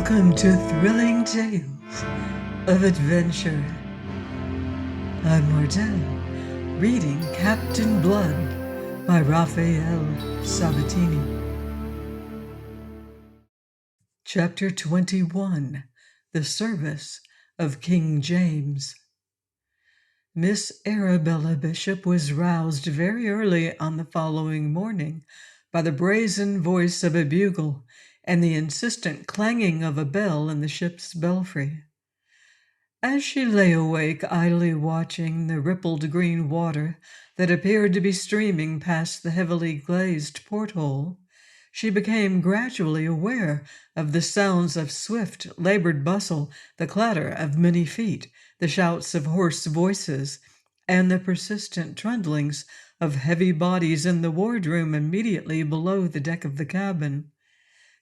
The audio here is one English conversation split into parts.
Welcome to Thrilling Tales of Adventure. I'm Martel, reading Captain Blood by Raphael Sabatini. Chapter 21, The Service of King James. Miss Arabella Bishop was roused very early on the following morning by the brazen voice of a bugle and the insistent clanging of a bell in the ship's belfry. As she lay awake, idly watching the rippled green water that appeared to be streaming past the heavily glazed porthole, she became gradually aware of the sounds of swift, labored bustle, the clatter of many feet, the shouts of hoarse voices, and the persistent trundlings of heavy bodies in the wardroom immediately below the deck of the cabin.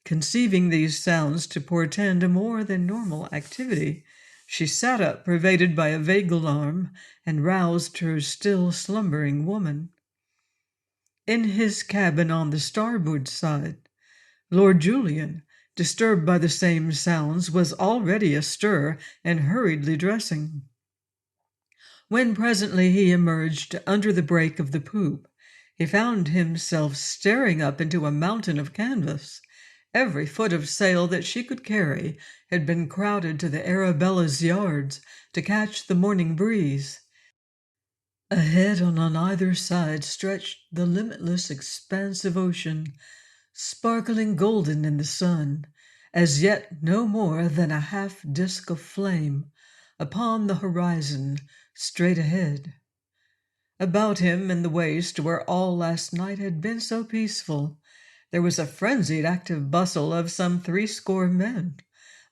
Conceiving these sounds to portend a more than normal activity, she sat up, pervaded by a vague alarm, and roused her still slumbering woman. In his cabin on the starboard side, Lord Julian, disturbed by the same sounds, was already astir and hurriedly dressing. When presently he emerged under the break of the poop, he found himself staring up into a mountain of canvas. Every foot of sail that she could carry had been crowded to the Arabella's yards to catch the morning breeze. Ahead and on either side stretched the limitless expanse of ocean, sparkling golden in the sun, as yet no more than a half-disk of flame upon the horizon straight ahead. About him in the waist, where all last night had been so peaceful, there was a frenzied active bustle of some 80 men.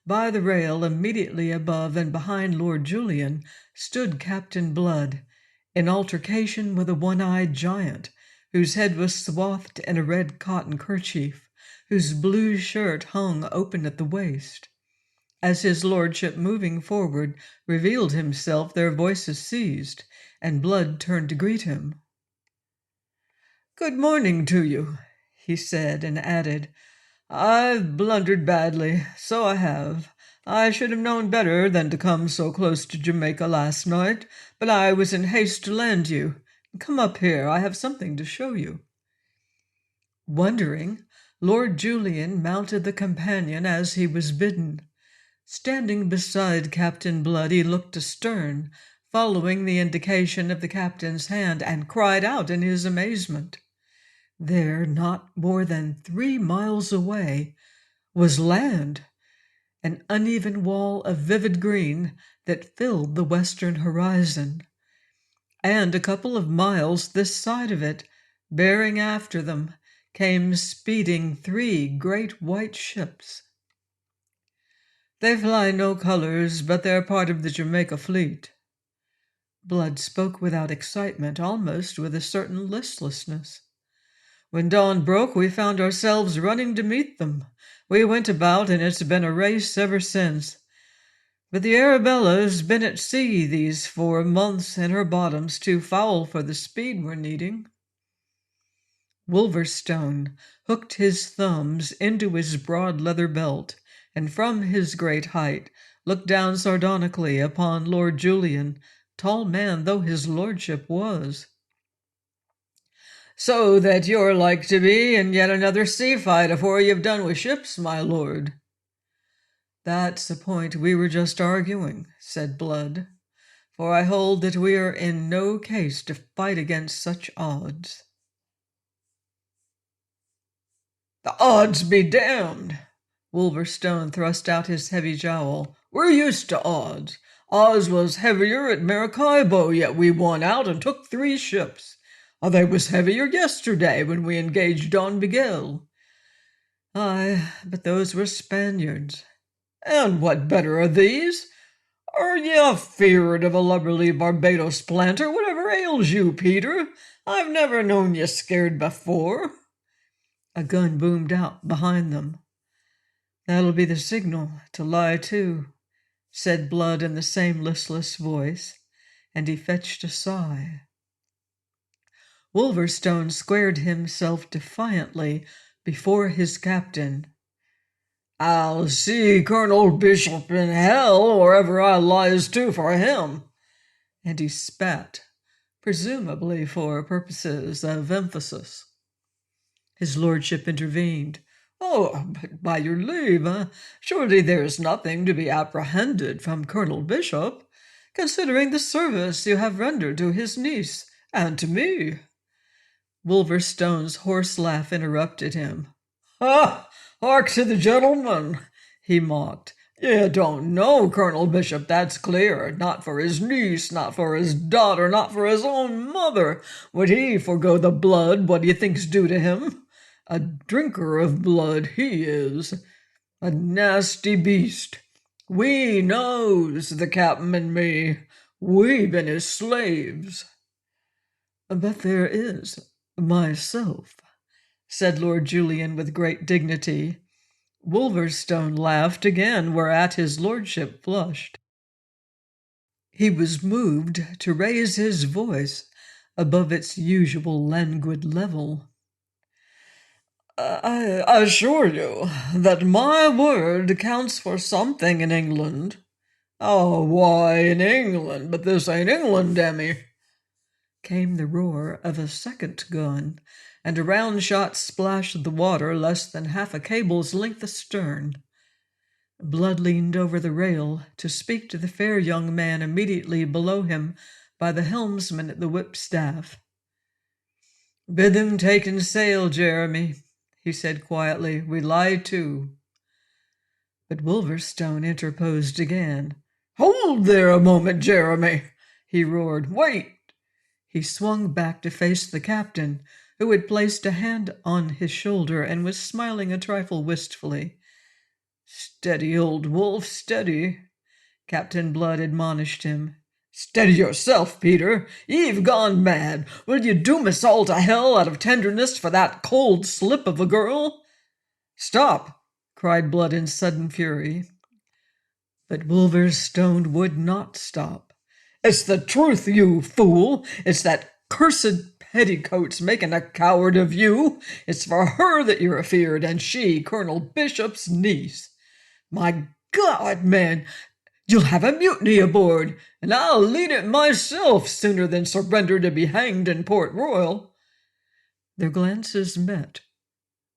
By the rail immediately above and behind Lord Julian stood Captain Blood, in altercation with a one-eyed giant, whose head was swathed in a red cotton kerchief, whose blue shirt hung open at the waist. As his lordship, moving forward, revealed himself, their voices ceased, and Blood turned to greet him. "Good morning to you," he said, and added, "I've blundered badly, so I have. I should have known better than to come so close to Jamaica last night, but I was in haste to land you. Come up here, I have something to show you." Wondering, Lord Julian mounted the companion as he was bidden. Standing beside Captain Blood, he looked astern, following the indication of the captain's hand, and cried out in his amazement. There, not more than 3 miles away, was land, an uneven wall of vivid green that filled the western horizon, and a couple of miles this side of it, bearing after them, came speeding 3 great white ships. "They fly no colors, but they're part of the Jamaica fleet." Blood spoke without excitement, almost with a certain listlessness. "When dawn broke, we found ourselves running to meet them. We went about, and it's been a race ever since. But the Arabella's been at sea these 4 months, and her bottom's too foul for the speed we're needing." Wolverstone hooked his thumbs into his broad leather belt, and from his great height looked down sardonically upon Lord Julian, tall man though his lordship was. "So that you're like to be in yet another sea fight afore you've done with ships, my lord." "That's a point we were just arguing," said Blood, "for I hold that we are in no case to fight against such odds." "The odds be damned!" Wolverstone thrust out his heavy jowl. "We're used to odds. Oz was heavier at Maracaibo, yet we won out and took 3 ships. They was heavier yesterday when we engaged Don Miguel." "Aye, but those were Spaniards." "And what better are these? Are ye afeard of a lubberly Barbados planter? Whatever ails you, Peter? I've never known ye scared before." A gun boomed out behind them. "That'll be the signal to lie to," said Blood in the same listless voice, and he fetched a sigh. Wolverstone squared himself defiantly before his captain. I'll see Colonel Bishop in hell, or ever I lies to for him. And he spat, presumably for purposes of emphasis. His lordship intervened. "Oh, but by your leave, surely there is nothing to be apprehended from Colonel Bishop, considering the service you have rendered to his niece and to me." Wolverstone's hoarse laugh interrupted him. "Ha! Hark to the gentleman!" he mocked. "You don't know Colonel Bishop, that's clear. Not for his niece, not for his daughter, not for his own mother would he forego the blood what he thinks due to him. A drinker of blood he is. A nasty beast. We knows, the captain and me. We been his slaves." "But there is myself," said Lord Julian with great dignity. Wolverstone laughed again, whereat his lordship flushed. He was moved to raise his voice above its usual languid level. "I assure you that my word counts for something in England." "Oh, why in England? But this ain't England, Demi." Came the roar of a second gun, and a round shot splashed the water less than half a cable's length astern. Blood leaned over the rail to speak to the fair young man immediately below him by the helmsman at the whipstaff. "Bid them take in sail, Jeremy," he said quietly. "We lie to." But Wolverstone interposed again. "Hold there a moment, Jeremy," he roared. "Wait." He swung back to face the captain, who had placed a hand on his shoulder and was smiling a trifle wistfully. "Steady, old wolf, steady," Captain Blood admonished him. "Steady yourself, Peter. You've gone mad. Will you doom us all to hell out of tenderness for that cold slip of a girl?" "Stop!" cried Blood in sudden fury. But Wolverstone would not stop. "It's the truth, you fool. It's that cursed petticoat's making a coward of you. It's for her that you're afeard, and she Colonel Bishop's niece. My God, man, you'll have a mutiny aboard, and I'll lead it myself sooner than surrender to be hanged in Port Royal." Their glances met.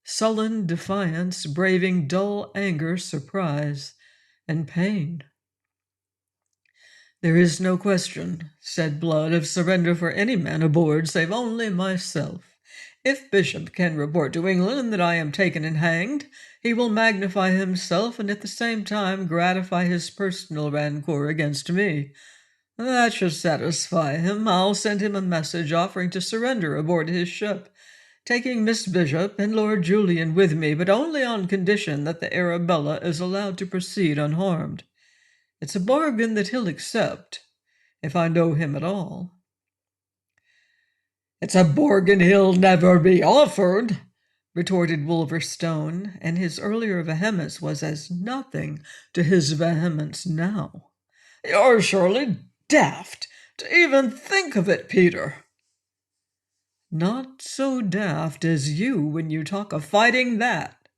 Sullen defiance braving dull anger, surprise, and pain. "There is no question," said Blood, "of surrender for any man aboard save only myself. If Bishop can report to England that I am taken and hanged, he will magnify himself and at the same time gratify his personal rancor against me. That should satisfy him. I'll send him a message offering to surrender aboard his ship, taking Miss Bishop and Lord Julian with me, but only on condition that the Arabella is allowed to proceed unharmed. It's a bargain that he'll accept, if I know him at all." "It's a bargain he'll never be offered," retorted Wolverstone, and his earlier vehemence was as nothing to his vehemence now. "You're surely daft to even think of it, Peter." "Not so daft as you when you talk of fighting that."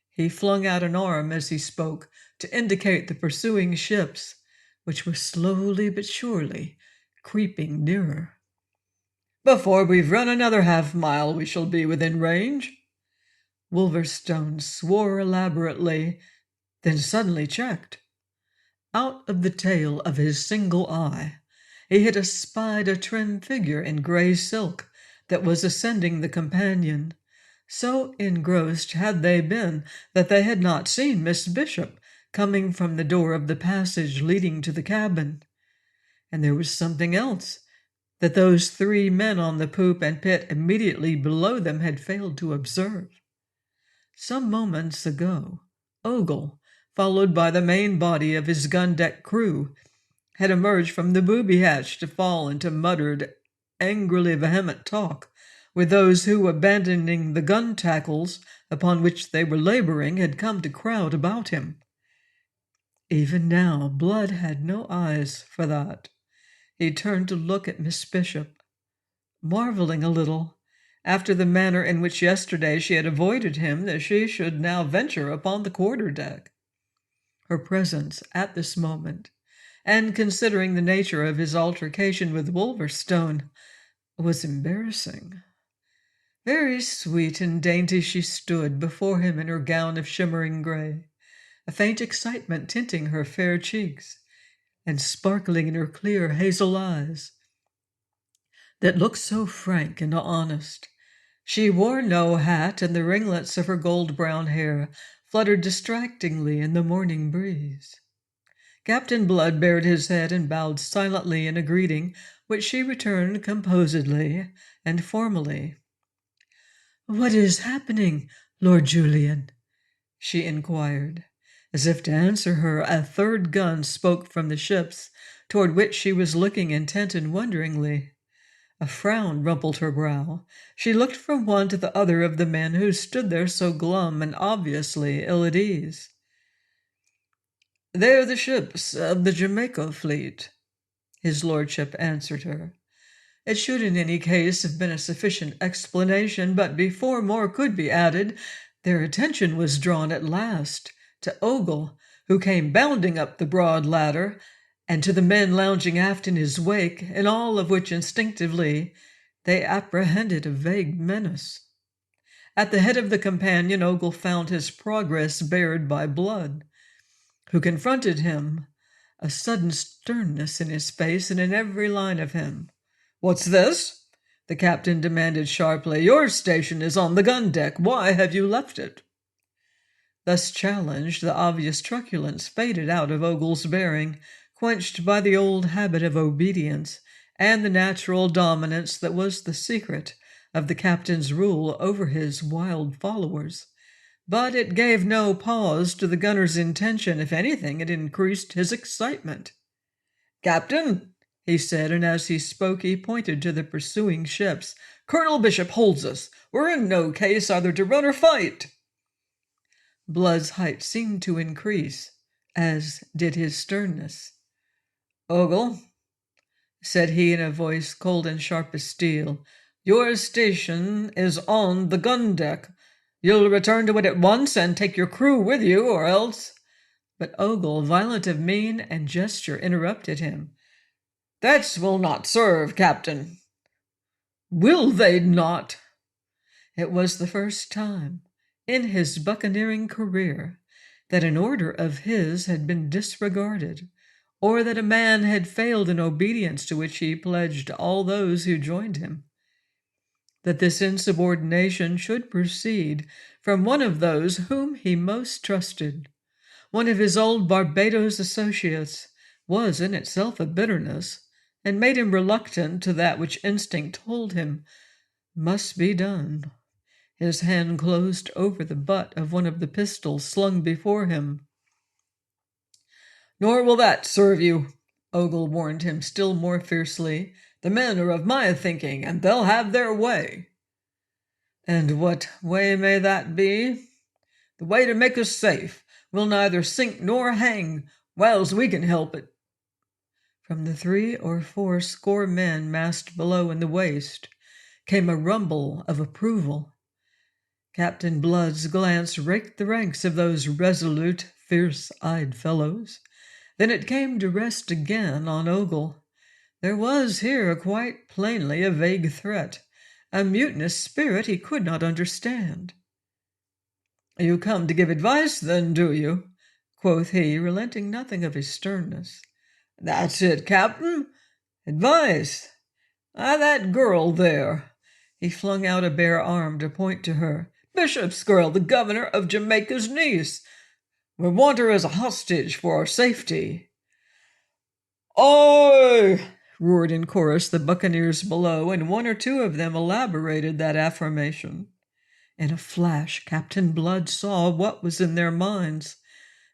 He flung out an arm as he spoke to indicate the pursuing ships, which were slowly but surely creeping nearer. "Before we've run another half-mile we shall be within range." Wolverstone swore elaborately, then suddenly checked. Out of the tail of his single eye he had espied a trim figure in grey silk that was ascending the companion. So engrossed had they been that they had not seen Miss Bishop coming from the door of the passage leading to the cabin. And there was something else that those three men on the poop and pit immediately below them had failed to observe. Some moments ago, Ogle, followed by the main body of his gun-deck crew, had emerged from the booby hatch to fall into muttered, angrily vehement talk with those who, abandoning the gun tackles upon which they were laboring, had come to crowd about him. Even now, Blood had no eyes for that. He turned to look at Miss Bishop, marveling a little after the manner in which yesterday she had avoided him, that she should now venture upon the quarter-deck. Her presence at this moment, and considering the nature of his altercation with Wolverstone, was embarrassing. Very sweet and dainty she stood before him in her gown of shimmering gray, a faint excitement tinting her fair cheeks, and sparkling in her clear hazel eyes that looked so frank and honest. She wore no hat, and the ringlets of her gold-brown hair fluttered distractingly in the morning breeze. Captain Blood bared his head and bowed silently in a greeting which she returned composedly and formally. "What is happening, Lord Julian?" she inquired. As if to answer her, a third gun spoke from the ships, toward which she was looking intent and wonderingly. A frown rumpled her brow. She looked from one to the other of the men who stood there so glum and obviously ill at ease. "They are the ships of the Jamaica fleet," his lordship answered her. It should in any case have been a sufficient explanation, but before more could be added, their attention was drawn at last to Ogle, who came bounding up the broad ladder, and to the men lounging aft in his wake, in all of which instinctively they apprehended a vague menace. At the head of the companion, Ogle found his progress barred by Blood, who confronted him, a sudden sternness in his face and in every line of him. "What's this?" the captain demanded sharply. "Your station is on the gun deck. Why have you left it?" Thus challenged, the obvious truculence faded out of Ogle's bearing, quenched by the old habit of obedience and the natural dominance that was the secret of the captain's rule over his wild followers. But it gave no pause to the gunner's intention. If anything, it increased his excitement. "Captain," he said, and as he spoke he pointed to the pursuing ships, "Colonel Bishop holds us. We're in no case either to run or fight." Blood's height seemed to increase, as did his sternness. "Ogle," said he in a voice cold and sharp as steel, "your station is on the gun deck. You'll return to it at once and take your crew with you, or else—" But Ogle, violent of mien and gesture, interrupted him. "That will not serve, Captain." "Will they not?" It was the first time in his buccaneering career that an order of his had been disregarded, or that a man had failed in obedience to which he pledged all those who joined him. That this insubordination should proceed from one of those whom he most trusted, one of his old Barbados associates, was in itself a bitterness, and made him reluctant to that which instinct told him must be done. His hand closed over the butt of one of the pistols slung before him. "Nor will that serve you," Ogle warned him still more fiercely. "The men are of my thinking, and they'll have their way." "And what way may that be?" "The way to make us safe. We'll neither sink nor hang whiles we can help it." From the 3 or 4 score men massed below in the waist came a rumble of approval. Captain Blood's glance raked the ranks of those resolute, fierce-eyed fellows. Then it came to rest again on Ogle. There was here quite plainly a vague threat, a mutinous spirit he could not understand. "You come to give advice, then, do you?" quoth he, relenting nothing of his sternness. "That's it, Captain. Advice. That girl there." He flung out a bare arm to point to her. "Bishop's girl, the governor of Jamaica's niece. We want her as a hostage for our safety." "Aye!" roared in chorus the buccaneers below, and one or two of them elaborated that affirmation. In a flash Captain Blood saw what was in their minds,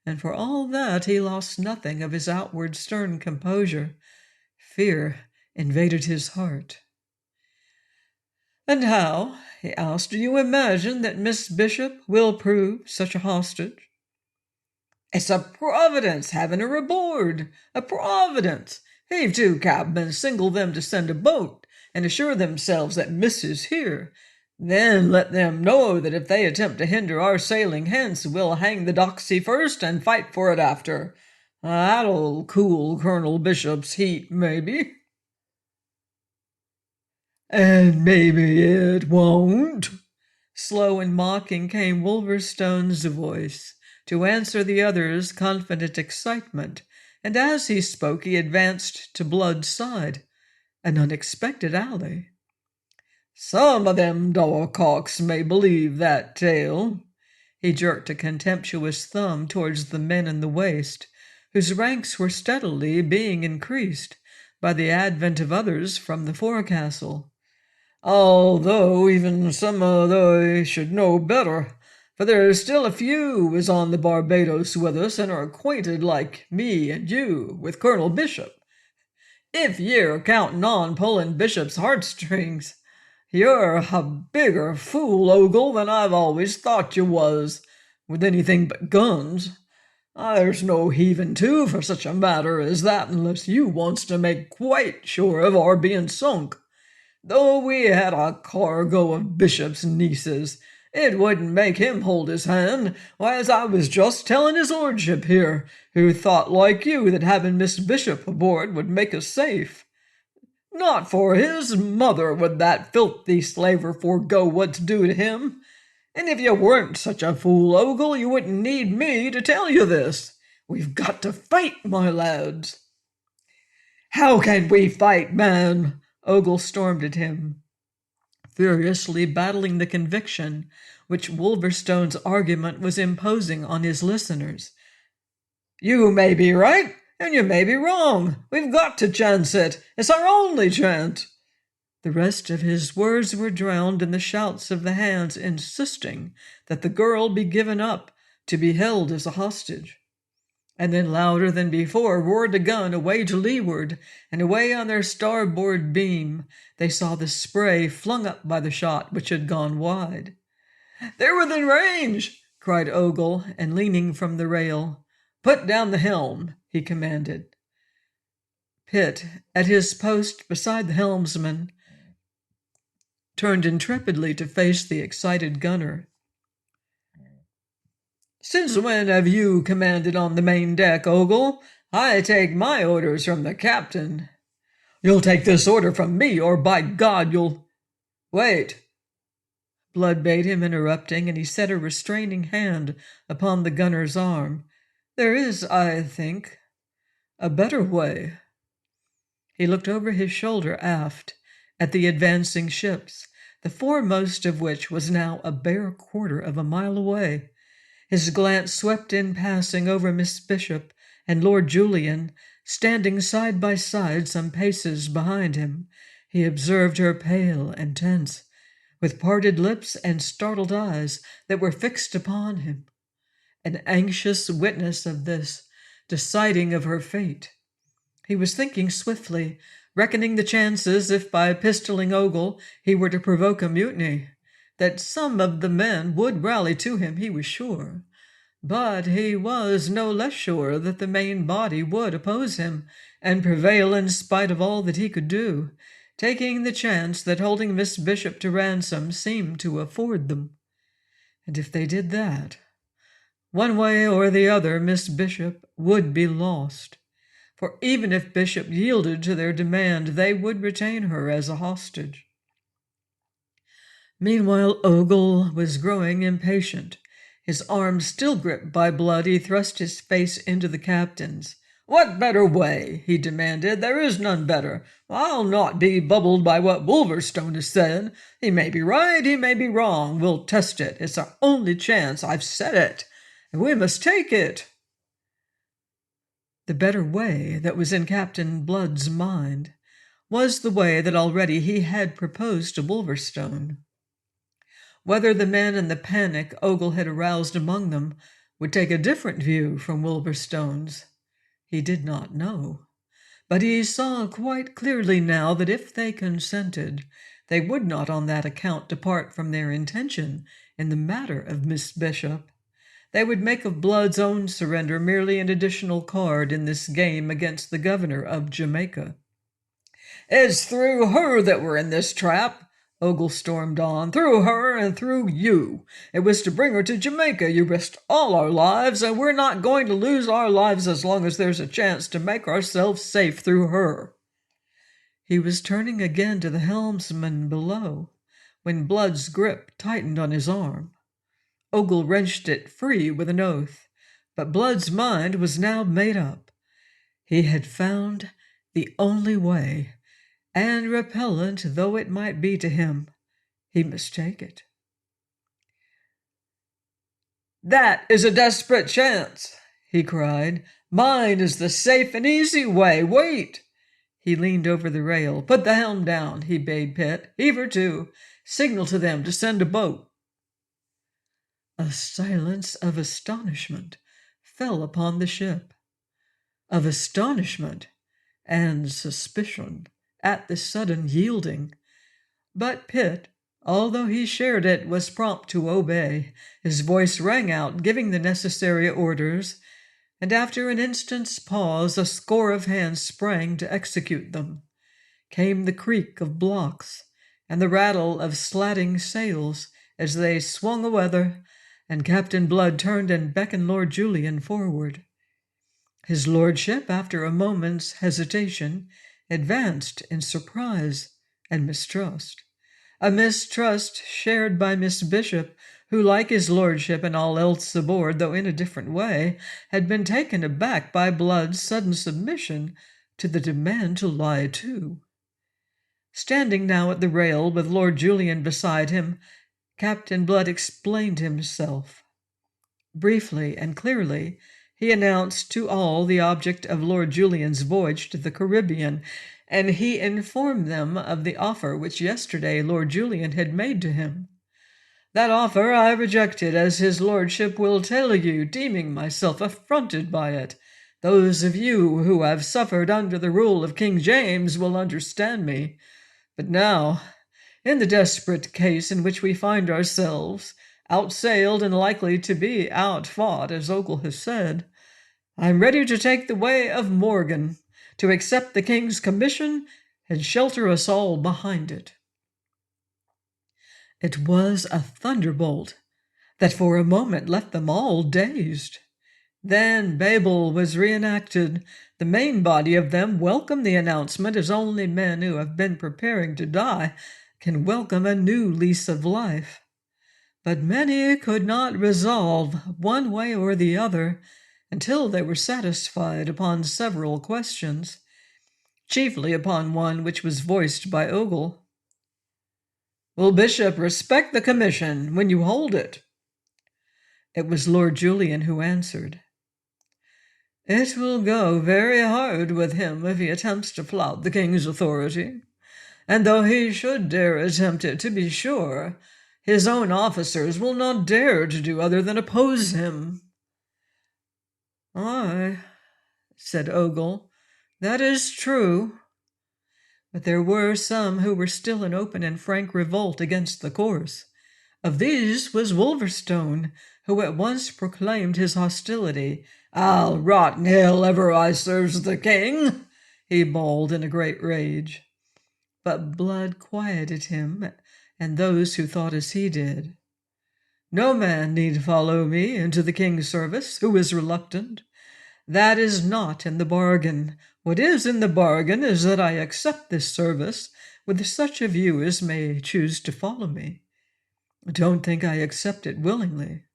and for all that he lost nothing of his outward stern composure. Fear invaded his heart. "And how," he asked, "do you imagine that Miss Bishop will prove such a hostage?" "It's a providence having her aboard. A providence. Heave to, cabmen, signal them to send a boat, and assure themselves that Miss is here. Then let them know that if they attempt to hinder our sailing hence, we'll hang the doxy first and fight for it after. That'll cool Colonel Bishop's heat, maybe." "And maybe it won't." Slow and mocking came Wolverstone's voice to answer the other's confident excitement, and as he spoke he advanced to Blood's side, an unexpected ally. "Some of them dogcocks may believe that tale." He jerked a contemptuous thumb towards the men in the waist, whose ranks were steadily being increased by the advent of others from the forecastle. "Although even some of they should know better, for there's still a few is on the Barbados with us and are acquainted like me and you with Colonel Bishop. If ye're counting on pulling Bishop's heartstrings, you're a bigger fool, Ogle, than I've always thought you was, with anything but guns. There's no heaving to for such a matter as that unless you wants to make quite sure of our being sunk. Though we had a cargo of Bishop's nieces, it wouldn't make him hold his hand, as I was just telling his lordship here, who thought like you that having Miss Bishop aboard would make us safe. Not for his mother would that filthy slaver forego what's due to him. And if you weren't such a fool, Ogle, you wouldn't need me to tell you this. We've got to fight, my lads." "How can we fight, man?" Ogle stormed at him, furiously battling the conviction which Wolverstone's argument was imposing on his listeners. "You may be right, and you may be wrong. We've got to chance it. It's our only chance." The rest of his words were drowned in the shouts of the hands insisting that the girl be given up to be held as a hostage. And then louder than before roared a gun away to leeward, and away on their starboard beam they saw the spray flung up by the shot which had gone wide. "They're within range!" cried Ogle, and leaning from the rail, "Put down the helm," he commanded. Pitt, at his post beside the helmsman, turned intrepidly to face the excited gunner. "Since when have you commanded on the main deck, Ogle? I take my orders from the captain." "You'll take this order from me, or by God you'll—" "Wait!" Blood bade him, interrupting, and he set a restraining hand upon the gunner's arm. "There is, I think, a better way." He looked over his shoulder aft at the advancing ships, the foremost of which was now a bare quarter of a mile away. His glance swept in passing over Miss Bishop and Lord Julian, standing side by side some paces behind him. He observed her pale and tense, with parted lips and startled eyes that were fixed upon him, an anxious witness of this deciding of her fate. He was thinking swiftly, reckoning the chances if by pistoling Ogle he were to provoke a mutiny. That some of the men would rally to him he was sure, but he was no less sure that the main body would oppose him and prevail in spite of all that he could do, taking the chance that holding Miss Bishop to ransom seemed to afford them. And if they did that, one way or the other Miss Bishop would be lost, for even if Bishop yielded to their demand, they would retain her as a hostage. Meanwhile, Ogle was growing impatient. His arm still gripped by Blood, he thrust his face into the captain's. "What better way?" he demanded. "There is none better. I'll not be bubbled by what Wolverstone has said. He may be right, he may be wrong. We'll test it. It's our only chance. I've said it, and we must take it." The better way that was in Captain Blood's mind was the way that already he had proposed to Wolverstone. Whether the men in the panic Ogle had aroused among them would take a different view from Wolverstone's, he did not know. But he saw quite clearly now that if they consented, they would not on that account depart from their intention in the matter of Miss Bishop. They would make of Blood's own surrender merely an additional card in this game against the governor of Jamaica. "It's through her that we're in this trap," Ogle stormed on. "Through her and through you. It was to bring her to Jamaica. You risked all our lives, and we're not going to lose our lives as long as there's a chance to make ourselves safe through her." He was turning again to the helmsman below when Blood's grip tightened on his arm. Ogle wrenched it free with an oath, but Blood's mind was now made up. He had found the only way, and repellent though it might be to him, he must take it. "That is a desperate chance," he cried. "Mine is the safe and easy way. Wait!" He leaned over the rail. "Put the helm down," he bade Pitt. "Heave her to. Signal to them to send a boat." A silence of astonishment fell upon the ship, of astonishment and suspicion at the sudden yielding. But Pitt, although he shared it, was prompt to obey. His voice rang out, giving the necessary orders, and after an instant's pause a score of hands sprang to execute them. Came the creak of blocks and the rattle of slatting sails as they swung aweather, and Captain Blood turned and beckoned Lord Julian forward. His lordship, after a moment's hesitation, advanced in surprise and mistrust, a mistrust shared by Miss Bishop, who, like his lordship and all else aboard, though in a different way, had been taken aback by Blood's sudden submission to the demand to lie to. Standing now at the rail with Lord Julian beside him, Captain Blood explained himself. Briefly and clearly he announced to all the object of Lord Julian's voyage to the Caribbean, and he informed them of the offer which yesterday Lord Julian had made to him. "That offer I rejected, as his lordship will tell you, deeming myself affronted by it. Those of you who have suffered under the rule of King James will understand me. But now, in the desperate case in which we find ourselves, outsailed and likely to be outfought, as Ogle has said, I am ready to take the way of Morgan, to accept the king's commission and shelter us all behind it." It was a thunderbolt that for a moment left them all dazed. Then Babel was reenacted. The main body of them welcomed the announcement as only men who have been preparing to die can welcome a new lease of life. But many could not resolve one way or the other until they were satisfied upon several questions, chiefly upon one which was voiced by Ogle. "Will Bishop respect the commission when you hold it?" It was Lord Julian who answered. "It will go very hard with him if he attempts to flout the king's authority. And though he should dare attempt it, to be sure, his own officers will not dare to do other than oppose him." "Aye," said Ogle, "that is true." But there were some who were still in open and frank revolt against the course. Of these was Wolverstone, who at once proclaimed his hostility. "I'll rot in hell ever I serves the king," he bawled in a great rage. But Blood quieted him and those who thought as he did. "No man need follow me into the king's service who is reluctant. That is not in the bargain. What is in the bargain is that I accept this service with such of you as may choose to follow me. Don't think I accept it willingly.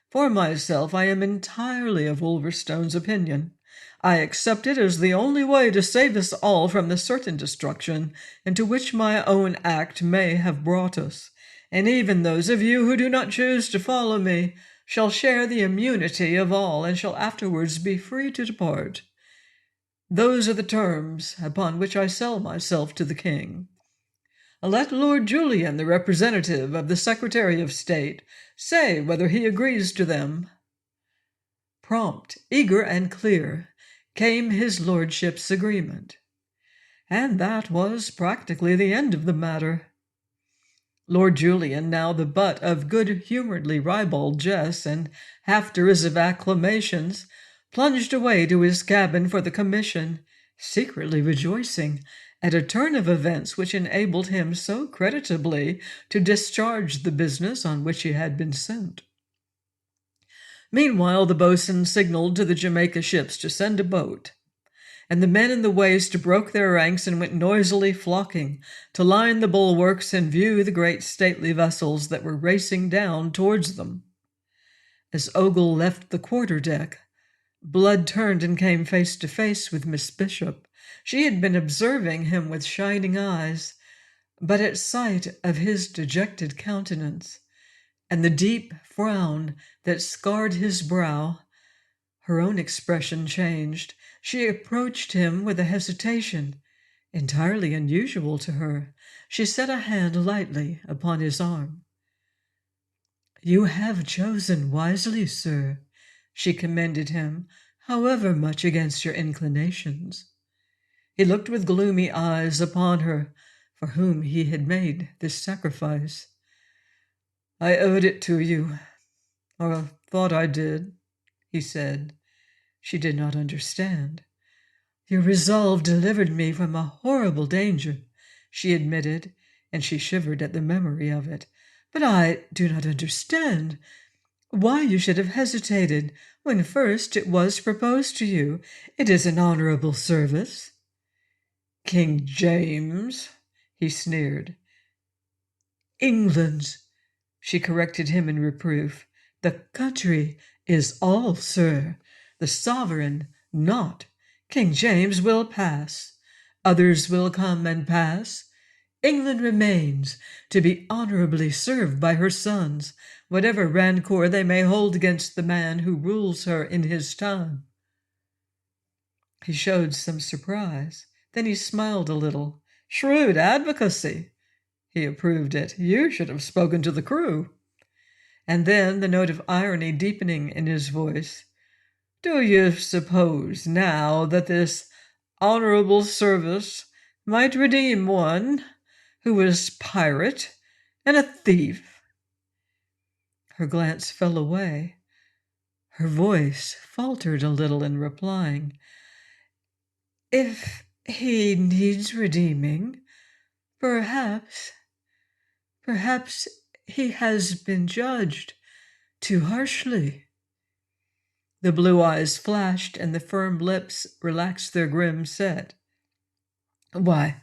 For myself, I am entirely of Wolverstone's opinion. I accept it as the only way to save us all from the certain destruction into which my own act may have brought us, and even those of you who do not choose to follow me shall share the immunity of all and shall afterwards be free to depart. Those are the terms upon which I sell myself to the king. Let Lord Julian, the representative of the Secretary of State, say whether he agrees to them." Prompt, eager, and clear came his lordship's agreement, and that was practically the end of the matter. Lord Julian, now the butt of good-humoredly ribald jests and half-derisive acclamations, plunged away to his cabin for the commission, secretly rejoicing at a turn of events which enabled him so creditably to discharge the business on which he had been sent. Meanwhile, the boatswain signaled to the Jamaica ships to send a boat, and the men in the waist broke their ranks and went noisily flocking to line the bulwarks and view the great stately vessels that were racing down towards them. As Ogle left the quarter-deck, Blood turned and came face to face with Miss Bishop. She had been observing him with shining eyes, but at sight of his dejected countenance and the deep frown that scarred his brow, her own expression changed. She approached him with a hesitation entirely unusual to her. She set a hand lightly upon his arm. "You have chosen wisely, sir," she commended him, "however much against your inclinations." He looked with gloomy eyes upon her, for whom he had made this sacrifice. "I owed it to you, or thought I did," he said. She did not understand. "Your resolve delivered me from a horrible danger," she admitted, and she shivered at the memory of it. "But I do not understand why you should have hesitated when first it was proposed to you. It is an honorable service." "King James," he sneered. "England's," she corrected him in reproof. "The country is all, sir. The sovereign not. King James will pass. Others will come and pass. England remains to be honorably served by her sons, whatever rancor they may hold against the man who rules her in his time." He showed some surprise. Then he smiled a little. "Shrewd advocacy." He approved it. "You should have spoken to the crew." And then, the note of irony deepening in his voice, "Do you suppose now that this honorable service might redeem one who was pirate and a thief?" Her glance fell away. Her voice faltered a little in replying. "If he needs redeeming, perhaps he has been judged too harshly." The blue eyes flashed and the firm lips relaxed their grim set. "Why,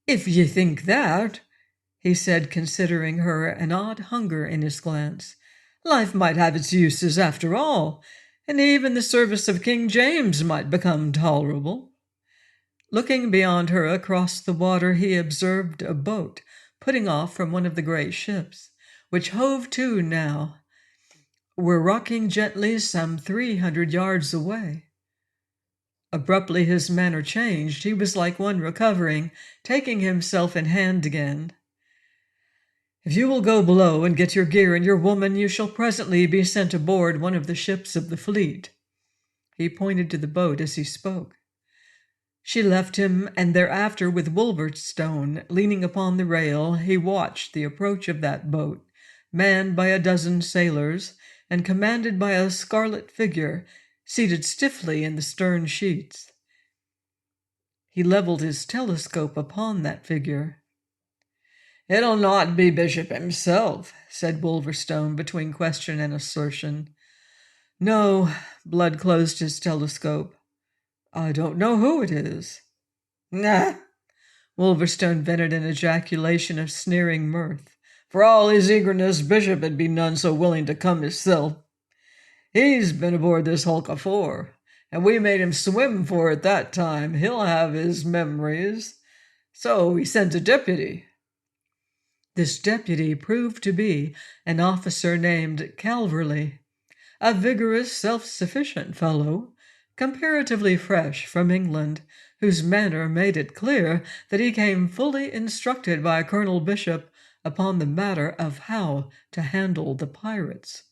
if ye think that," he said, considering her, an odd hunger in his glance, "life might have its uses after all, and even the service of King James might become tolerable." Looking beyond her across the water, he observed a boat putting off from one of the great ships, which hove to now, were rocking gently some 300 yards away. Abruptly his manner changed. He was like one recovering, taking himself in hand again. "If you will go below and get your gear and your woman, you shall presently be sent aboard one of the ships of the fleet." He pointed to the boat as he spoke. She left him, and thereafter, with Wolverstone leaning upon the rail, he watched the approach of that boat, manned by a dozen sailors and commanded by a scarlet figure seated stiffly in the stern sheets. He leveled his telescope upon that figure. "It'll not be Bishop himself," said Wolverstone between question and assertion. "No." Blood closed his telescope. "I don't know who it is." "Nah!" Wolverstone vented an ejaculation of sneering mirth. "For all his eagerness, Bishop would be none so willing to come hisself. He's been aboard this hulk afore, and we made him swim for it that time. He'll have his memories. So he sent a deputy." This deputy proved to be an officer named Calverley, a vigorous, self-sufficient fellow, comparatively fresh from England, whose manner made it clear that he came fully instructed by Colonel Bishop upon the matter of how to handle the pirates.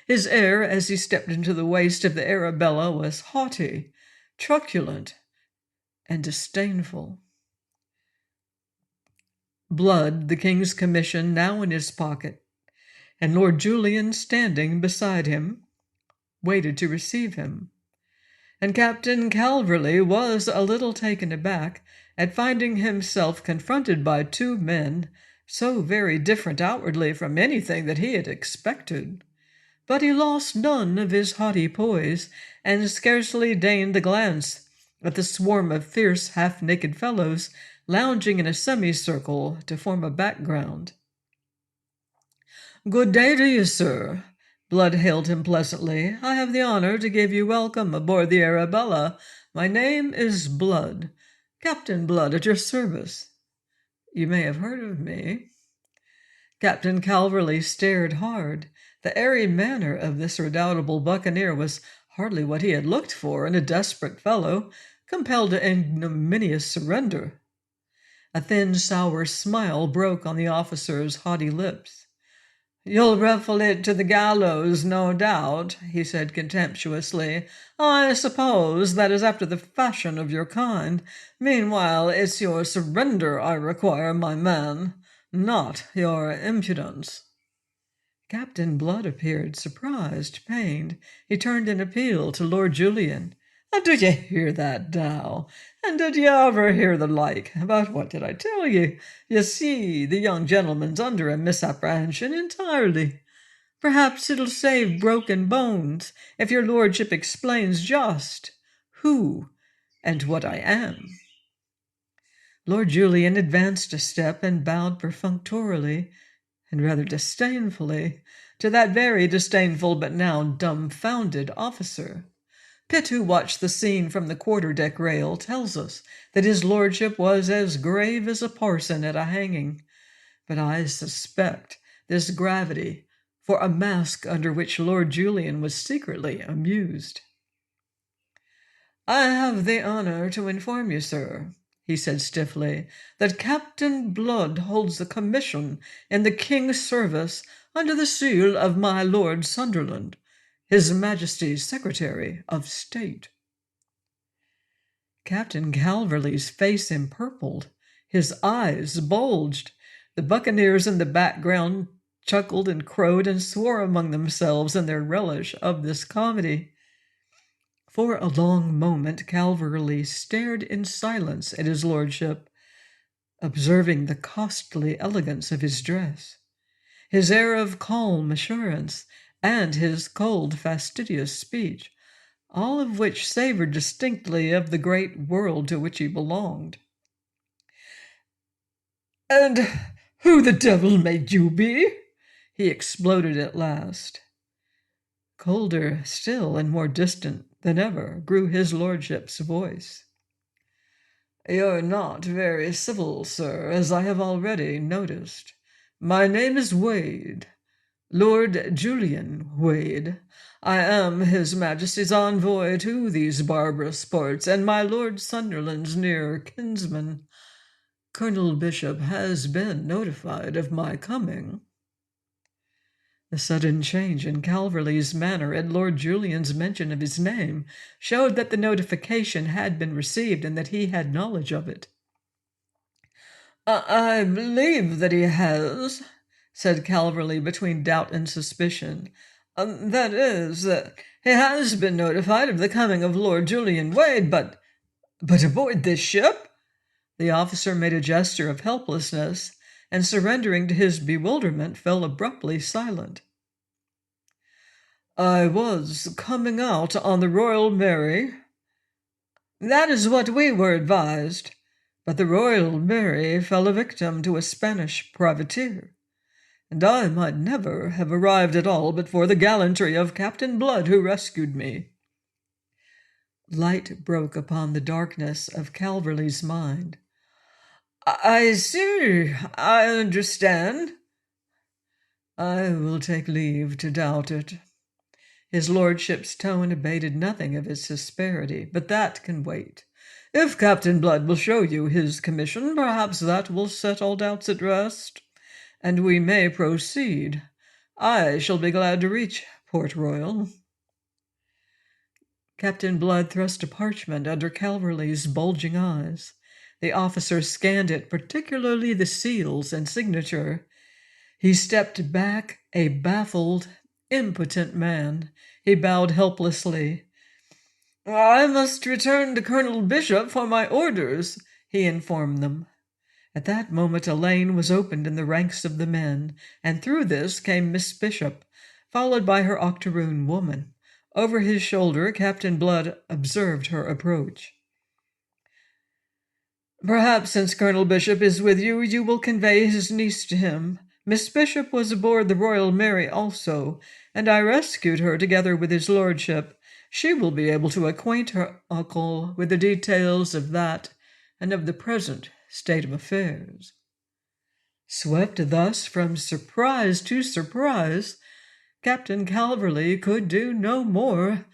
His air as he stepped into the waist of the Arabella was haughty, truculent, and disdainful. Blood, the king's commission now in his pocket, and Lord Julian standing beside him, waited to receive him. and Captain Calverley was a little taken aback at finding himself confronted by two men so very different outwardly from anything that he had expected. But he lost none of his haughty poise, and scarcely deigned a glance at the swarm of fierce half-naked fellows lounging in a semicircle to form a background. "Good day to you, sir," Blood hailed him pleasantly. "I have the honor to give you welcome aboard the Arabella. My name is Blood, Captain Blood, at your service. You may have heard of me." Captain Calverley stared hard. The airy manner of this redoubtable buccaneer was hardly what he had looked for in a desperate fellow compelled to ignominious surrender. A thin, sour smile broke on the officer's haughty lips. "You'll ruffle it to the gallows, no doubt," he said contemptuously. "I suppose that is after the fashion of your kind. Meanwhile, it's your surrender I require, my man, not your impudence." Captain Blood appeared surprised, pained. He turned in appeal to Lord Julian. "Did you hear that, Dow? And did you ever hear the like? But what did I tell you? You see, the young gentleman's under a misapprehension entirely. Perhaps it'll save broken bones if your lordship explains just who and what I am." Lord Julian advanced a step and bowed perfunctorily, and rather disdainfully, to that very disdainful but now dumbfounded officer. Pitt, who watched the scene from the quarter-deck rail, tells us that his lordship was as grave as a parson at a hanging. But I suspect this gravity for a mask under which Lord Julian was secretly amused. "I have the honor to inform you, sir," he said stiffly, "that Captain Blood holds a commission in the King's service under the seal of my Lord Sunderland, His Majesty's Secretary of State." Captain Calverley's face empurpled. His eyes bulged. The buccaneers in the background chuckled and crowed and swore among themselves in their relish of this comedy. For a long moment Calverley stared in silence at his lordship, observing the costly elegance of his dress, his air of calm assurance, and his cold, fastidious speech, all of which savored distinctly of the great world to which he belonged. "And who the devil may you be?" he exploded at last. Colder still and more distant than ever grew his lordship's voice. "You're not very civil, sir, as I have already noticed. My name is Wade, Lord Julian Wade. I am His Majesty's envoy to these barbarous ports, and my Lord Sunderland's near kinsman. Colonel Bishop has been notified of my coming." The sudden change in Calverley's manner at Lord Julian's mention of his name showed that the notification had been received and that he had knowledge of it. "I believe that he has," said Calverley between doubt and suspicion. "That is, that he has been notified of the coming of Lord Julian Wade, but aboard this ship?" The officer made a gesture of helplessness, and surrendering to his bewilderment, fell abruptly silent. "I was coming out on the Royal Mary." "That is what we were advised. But the Royal Mary fell a victim to a Spanish privateer, and I might never have arrived at all but for the gallantry of Captain Blood, who rescued me." Light broke upon the darkness of Calverley's mind. "I see. I understand." "I will take leave to doubt it." His lordship's tone abated nothing of its asperity, but that can wait. "If Captain Blood will show you his commission, perhaps that will set all doubts at rest, and we may proceed. I shall be glad to reach Port Royal." Captain Blood thrust a parchment under Calverley's bulging eyes. The officer scanned it, particularly the seals and signature. He stepped back, a baffled, impotent man. He bowed helplessly. "I must return to Colonel Bishop for my orders," he informed them. At that moment a lane was opened in the ranks of the men, and through this came Miss Bishop, followed by her octoroon woman. Over his shoulder Captain Blood observed her approach. "Perhaps, since Colonel Bishop is with you, you will convey his niece to him. Miss Bishop was aboard the Royal Mary also, and I rescued her together with his lordship. She will be able to acquaint her uncle with the details of that and of the present state of affairs." Swept thus from surprise to surprise, Captain Calverley could do no more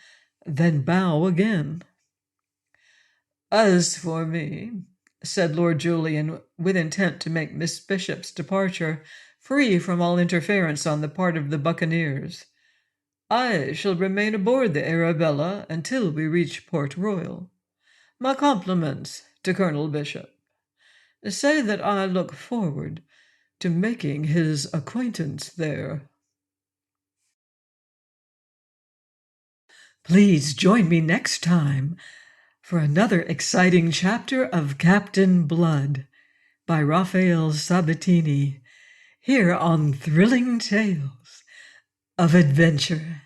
than bow again. "As for me," said Lord Julian, with intent to make Miss Bishop's departure free from all interference on the part of the buccaneers, "I shall remain aboard the Arabella until we reach Port Royal. My compliments to Colonel Bishop. Say that I look forward to making his acquaintance there." Please join me next time for another exciting chapter of Captain Blood by Raphael Sabatini, here on Thrilling Tales of Adventure.